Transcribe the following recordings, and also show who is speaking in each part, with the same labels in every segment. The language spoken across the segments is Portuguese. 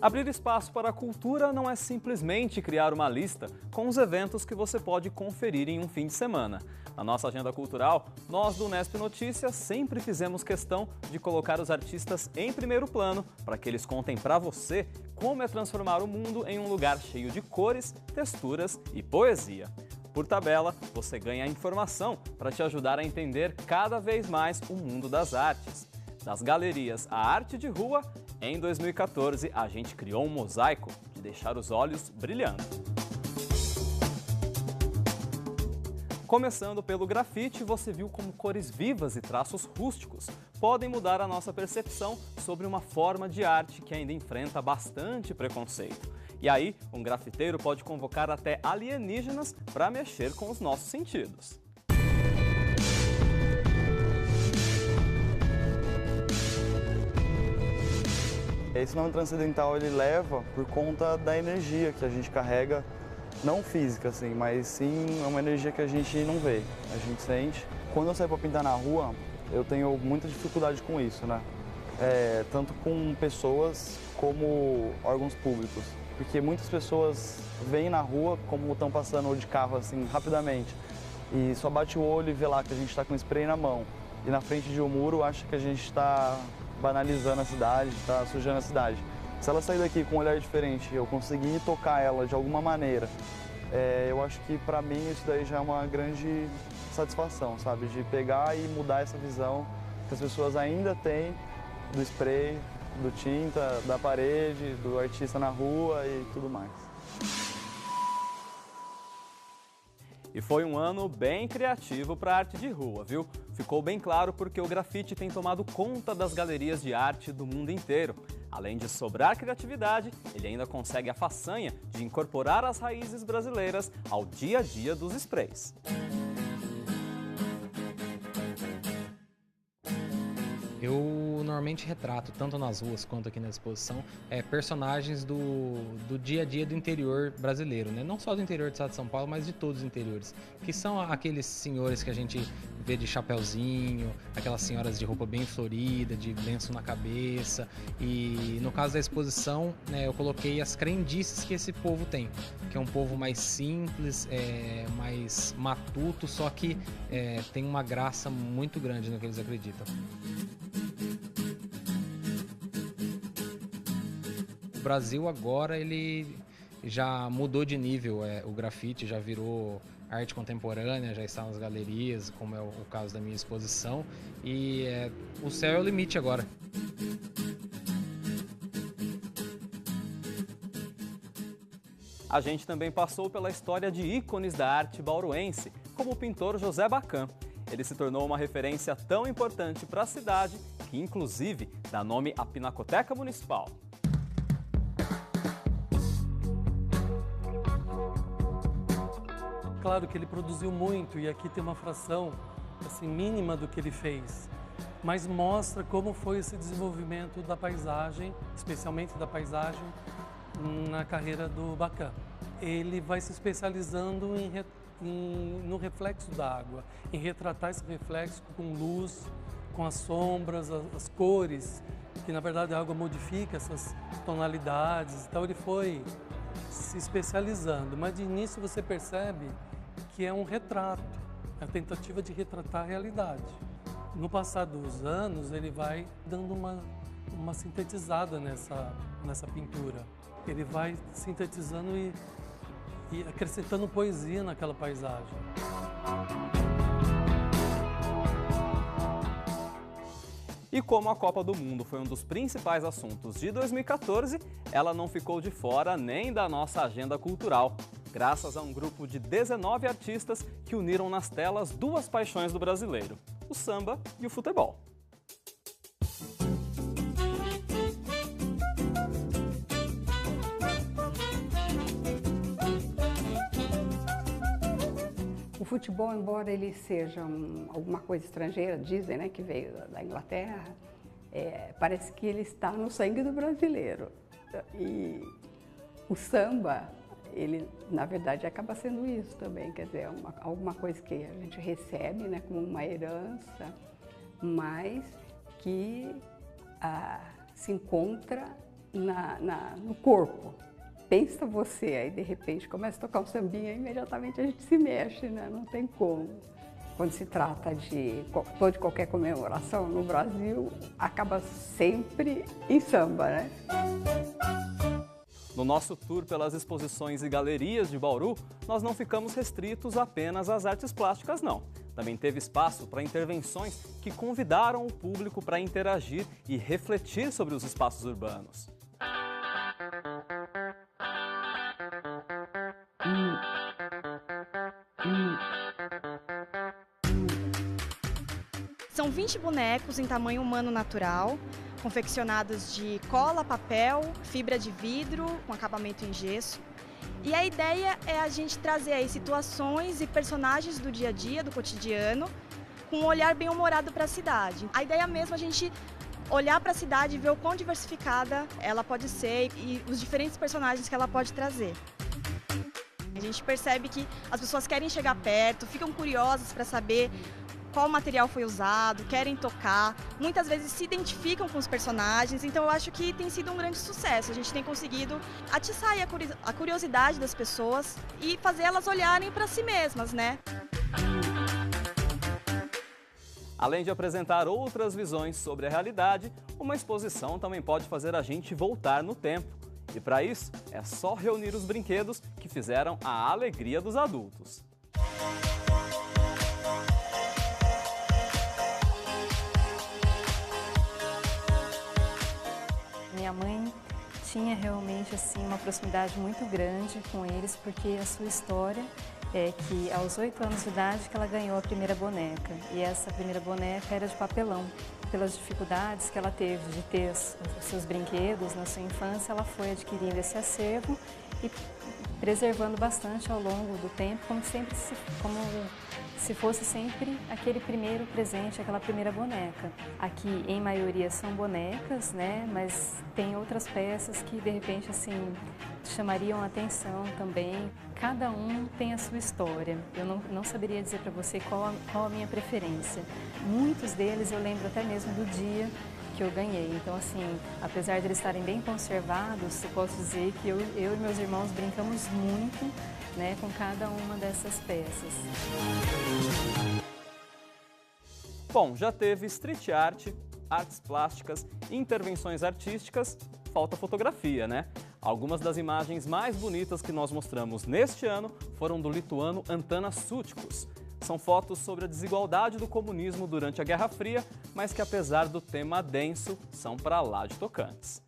Speaker 1: Abrir espaço para a cultura não é simplesmente criar uma lista com os eventos que você pode conferir em um fim de semana. Na nossa agenda cultural, nós do Unesp Notícias sempre fizemos questão de colocar os artistas em primeiro plano para que eles contem para você como é transformar o mundo em um lugar cheio de cores, texturas e poesia. Por tabela, você ganha informação para te ajudar a entender cada vez mais o mundo das artes. Das galerias à arte de rua, em 2014 a gente criou um mosaico de deixar os olhos brilhando. Começando pelo grafite, você viu como cores vivas e traços rústicos podem mudar a nossa percepção sobre uma forma de arte que ainda enfrenta bastante preconceito. E aí, um grafiteiro pode convocar até alienígenas para mexer com os nossos sentidos.
Speaker 2: Esse nome transcendental ele leva por conta da energia que a gente carrega, não física assim, mas sim é uma energia que a gente não vê, a gente sente. Quando eu saio para pintar na rua, eu tenho muita dificuldade com isso, né? Tanto com pessoas como órgãos públicos, porque muitas pessoas vêm na rua como estão passando de carro assim rapidamente e só bate o olho e vê lá que a gente está com spray na mão e na frente de um muro acha que a gente está banalizando a cidade, está sujando a cidade. Se ela sair daqui com um olhar diferente, eu conseguir tocar ela de alguma maneira, eu acho que para mim isso daí já é uma grande satisfação, sabe? De pegar e mudar essa visão que as pessoas ainda têm do spray, do tinta, da parede, do artista na rua e tudo mais.
Speaker 1: E foi um ano bem criativo para a arte de rua, viu? Ficou bem claro porque o grafite tem tomado conta das galerias de arte do mundo inteiro. Além de sobrar criatividade, ele ainda consegue a façanha de incorporar as raízes brasileiras ao dia a dia dos sprays.
Speaker 3: Eu normalmente retrato, tanto nas ruas quanto aqui na exposição, personagens do dia a dia do interior brasileiro, né? Não só do interior do estado de São Paulo, mas de todos os interiores, que são aqueles senhores que a gente vê de chapéuzinho, aquelas senhoras de roupa bem florida, de lenço na cabeça. E no caso da exposição, né, eu coloquei as crendices que esse povo tem, que é um povo mais simples, mais matuto, só que tem uma graça muito grande no que eles acreditam. O Brasil agora ele já mudou de nível, o grafite já virou arte contemporânea, já está nas galerias, como é o caso da minha exposição, e o céu é o limite agora.
Speaker 1: A gente também passou pela história de ícones da arte bauruense, como o pintor José Bacam. Ele se tornou uma referência tão importante para a cidade que, inclusive, dá nome à Pinacoteca Municipal.
Speaker 4: Claro que ele produziu muito e aqui tem uma fração assim, mínima do que ele fez, mas mostra como foi esse desenvolvimento da paisagem, especialmente da paisagem, na carreira do Bacam. Ele vai se especializando no reflexo da água, em retratar esse reflexo com luz, com as sombras, as cores, que na verdade a água modifica essas tonalidades. Então ele foi se especializando, mas de início você percebe que é um retrato, é a tentativa de retratar a realidade. No passar dos anos ele vai dando uma sintetizada nessa pintura. Ele vai sintetizando e acrescentando poesia naquela paisagem.
Speaker 1: E como a Copa do Mundo foi um dos principais assuntos de 2014, ela não ficou de fora nem da nossa agenda cultural, graças a um grupo de 19 artistas que uniram nas telas duas paixões do brasileiro, o samba e o futebol.
Speaker 5: O futebol, embora ele seja alguma coisa estrangeira, dizem, né, que veio da Inglaterra, parece que ele está no sangue do brasileiro. E o samba, ele, na verdade, acaba sendo isso também, quer dizer, alguma coisa que a gente recebe, né, como uma herança, mas que se encontra no corpo. Pensa você, aí de repente começa a tocar um sambinha, imediatamente a gente se mexe, né? Não tem como. Quando se trata de qualquer comemoração no Brasil, acaba sempre em samba, né?
Speaker 1: No nosso tour pelas exposições e galerias de Bauru, nós não ficamos restritos apenas às artes plásticas, não. Também teve espaço para intervenções que convidaram o público para interagir e refletir sobre os espaços urbanos.
Speaker 6: São 20 bonecos em tamanho humano natural, confeccionados de cola, papel, fibra de vidro, com acabamento em gesso. E a ideia é a gente trazer aí situações e personagens do dia a dia, do cotidiano, com um olhar bem humorado para a cidade. A ideia mesmo é a gente olhar para a cidade e ver o quão diversificada ela pode ser e os diferentes personagens que ela pode trazer. A gente percebe que as pessoas querem chegar perto, ficam curiosas para saber qual material foi usado, querem tocar, muitas vezes se identificam com os personagens, então eu acho que tem sido um grande sucesso. A gente tem conseguido atiçar aí a curiosidade das pessoas e fazer elas olharem para si mesmas, né?
Speaker 1: Além de apresentar outras visões sobre a realidade, uma exposição também pode fazer a gente voltar no tempo. E para isso, é só reunir os brinquedos que fizeram a alegria dos adultos.
Speaker 7: Minha mãe tinha realmente assim, uma proximidade muito grande com eles, porque a sua história é que aos 8 anos de idade que ela ganhou a primeira boneca. E essa primeira boneca era de papelão. Pelas dificuldades que ela teve de ter os seus brinquedos na sua infância, ela foi adquirindo esse acervo e preservando bastante ao longo do tempo, como se fosse sempre aquele primeiro presente, aquela primeira boneca. Aqui, em maioria, são bonecas, né? Mas tem outras peças que, de repente, assim, chamariam a atenção também. Cada um tem a sua história. Eu não saberia dizer para você qual a minha preferência. Muitos deles eu lembro até mesmo do dia que eu ganhei. Então, assim, apesar de eles estarem bem conservados, eu posso dizer que eu e meus irmãos brincamos muito, né, com cada uma dessas peças.
Speaker 1: Bom, já teve street art, artes plásticas, intervenções artísticas, falta fotografia, né? Algumas das imagens mais bonitas que nós mostramos neste ano foram do lituano Antanas Sutkus. São fotos sobre a desigualdade do comunismo durante a Guerra Fria, mas que apesar do tema denso, são para lá de tocantes.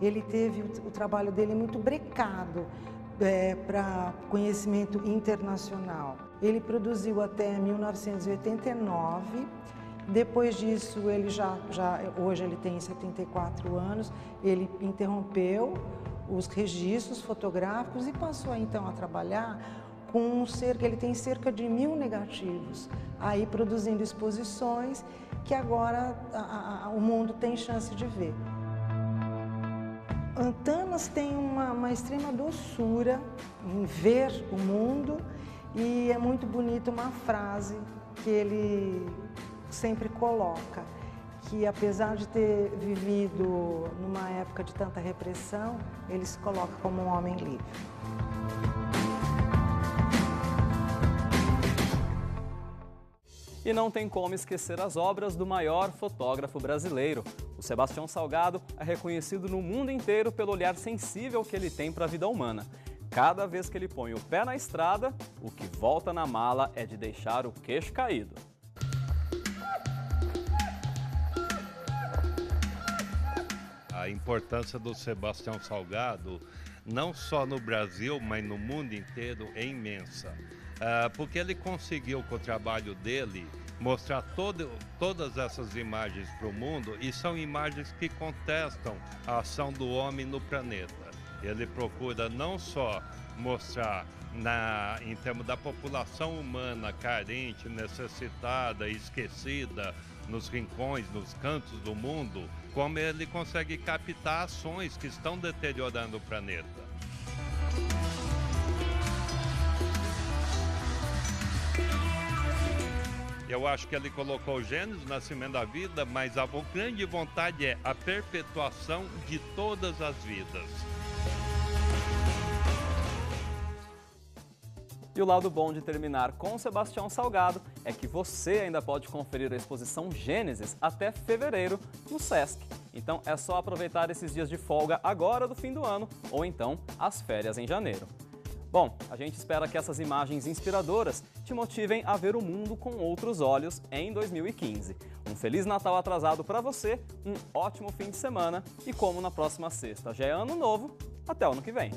Speaker 8: Ele teve o trabalho dele muito brecado para conhecimento internacional. Ele produziu até 1989, depois disso ele hoje ele tem 74 anos, ele interrompeu os registros fotográficos e passou então a trabalhar com ele tem cerca de 1000 negativos, aí produzindo exposições que agora o mundo tem chance de ver. Antanas tem uma extrema doçura em ver o mundo e é muito bonita uma frase que ele sempre coloca, que apesar de ter vivido numa época de tanta repressão, ele se coloca como um homem livre.
Speaker 1: E não tem como esquecer as obras do maior fotógrafo brasileiro. O Sebastião Salgado é reconhecido no mundo inteiro pelo olhar sensível que ele tem para a vida humana. Cada vez que ele põe o pé na estrada, o que volta na mala é de deixar o queixo caído.
Speaker 9: A importância do Sebastião Salgado, não só no Brasil, mas no mundo inteiro, é imensa. Porque ele conseguiu, com o trabalho dele, mostrar todas essas imagens para o mundo, e são imagens que contestam a ação do homem no planeta. Ele procura não só mostrar em termos da população humana carente, necessitada, esquecida, nos rincões, nos cantos do mundo, como ele consegue captar ações que estão deteriorando o planeta. Eu acho que ele colocou Gênesis, o nascimento da vida, mas a grande vontade é a perpetuação de todas as vidas.
Speaker 1: E o lado bom de terminar com Sebastião Salgado é que você ainda pode conferir a exposição Gênesis até fevereiro no Sesc. Então é só aproveitar esses dias de folga agora do fim do ano ou então as férias em janeiro. Bom, a gente espera que essas imagens inspiradoras te motivem a ver o mundo com outros olhos em 2015. Um Feliz Natal atrasado para você, um ótimo fim de semana e como na próxima sexta já é ano novo, até o ano que vem.